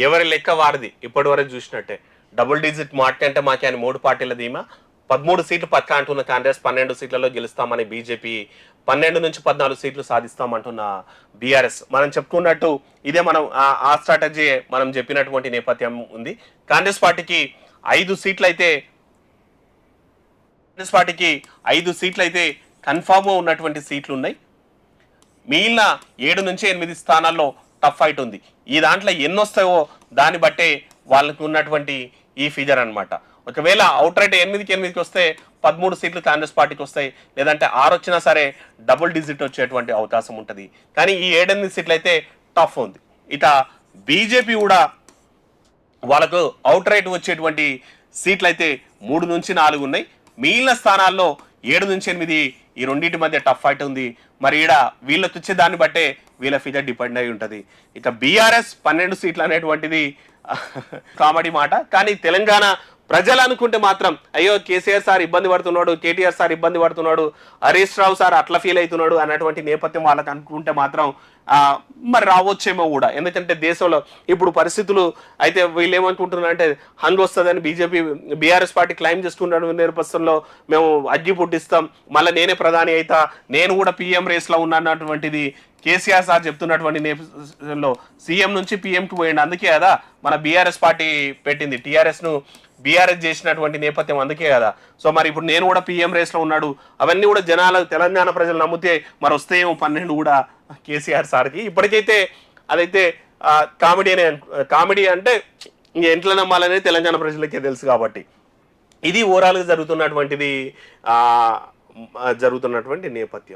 ఎవరి లెక్క వారిది ఇప్పటి వరకు చూసినట్టే. డబుల్ డిజిట్ మార్క్ అంటే మాకే అని 3 పార్టీల ధీమా. 13 సీట్లు పక్కా అంటున్న కాంగ్రెస్, 12 సీట్లలో గెలుస్తామని బీజేపీ, 12 నుంచి 14 సీట్లు సాధిస్తామంటున్న బీఆర్ఎస్. మనం చెప్పుకున్నట్టు ఇదే మనం ఆ స్ట్రాటజీ మనం చెప్పినటువంటి నేపథ్యం ఉంది. కాంగ్రెస్ పార్టీకి 5 సీట్లు అయితే కన్ఫామ్ ఉన్నటువంటి సీట్లు ఉన్నాయి. మిగిలిన 7 నుంచి 8 స్థానాల్లో టఫ్ ఫైట్ ఉంది. ఈ దాంట్లో ఎన్ని వస్తాయో దాన్ని బట్టే వాళ్ళకు ఉన్నటువంటి ఈ ఫిగర్ అనమాట. ఒకవేళ అవుట్ రైట్ 8కి వస్తే 13 సీట్లు కాంగ్రెస్ పార్టీకి వస్తాయి, లేదంటే 6 వచ్చినా సరే డబుల్ డిజిట్ వచ్చేటువంటి అవకాశం ఉంటుంది. కానీ ఈ 7-8 సీట్లు అయితే టఫ్ ఉంది. ఇక బీజేపీ కూడా వాళ్ళకు అవుట్ రైట్ వచ్చేటువంటి సీట్లు అయితే 3 నుంచి 4 ఉన్నాయి. మిగిలిన స్థానాల్లో 7 నుంచి 8 ఈ రెండింటి మధ్య టఫ్ ఫైట్ ఉంది. మరి ఈడ వీళ్ళకి వచ్చే దాన్ని బట్టే వీళ్ళ ఫిగర్ డిపెండ్ అయి ఉంటుంది. ఇక బీఆర్ఎస్ 12 సీట్లు అనేటువంటిది కామెడీ మాట. కానీ తెలంగాణ ప్రజలు అనుకుంటే మాత్రం అయ్యో కేసీఆర్ సార్ ఇబ్బంది పడుతున్నాడు, కేటీఆర్ సార్ ఇబ్బంది పడుతున్నాడు, హరీష్ రావు సార్ అట్లా ఫీల్ అవుతున్నాడు అన్నటువంటి నేపథ్యం వాళ్ళకి అనుకుంటే మాత్రం మరి రావచ్చేమో కూడా. ఎందుకంటే దేశంలో ఇప్పుడు పరిస్థితులు అయితే వీళ్ళు ఏమనుకుంటున్నారు అంటే హంగ్ వస్తుందని బీఆర్ఎస్ పార్టీ క్లైమ్ చేస్తున్న నేపథ్యంలో మేము అగ్గి పుట్టిస్తాం, మళ్ళీ నేనే ప్రధాని అయితా, నేను కూడా పీఎం రేస్లో ఉన్నటువంటిది కేసీఆర్ సార్ చెప్తున్నటువంటి నేపథ్యంలో సీఎం నుంచి పీఎంకి పోయింది. అందుకే కదా మన బీఆర్ఎస్ పార్టీ పెట్టింది, టీఆర్ఎస్ను బీఆర్ఎస్ చేసినటువంటి నేపథ్యం అందుకే కదా. సో మరి ఇప్పుడు నేను కూడా పీఎం రేస్లో ఉన్నాడు, అవన్నీ కూడా తెలంగాణ ప్రజలు నమ్మితే మరి వస్తేమో 12 కూడా కేసీఆర్ సార్కి. ఇప్పటికైతే అదైతే కామెడీ అంటే ఇంట్లో నమ్మాలనేది తెలంగాణ ప్రజలకే తెలుసు. కాబట్టి ఇది ఓవరాల్గా జరుగుతున్నటువంటి నేపథ్యం.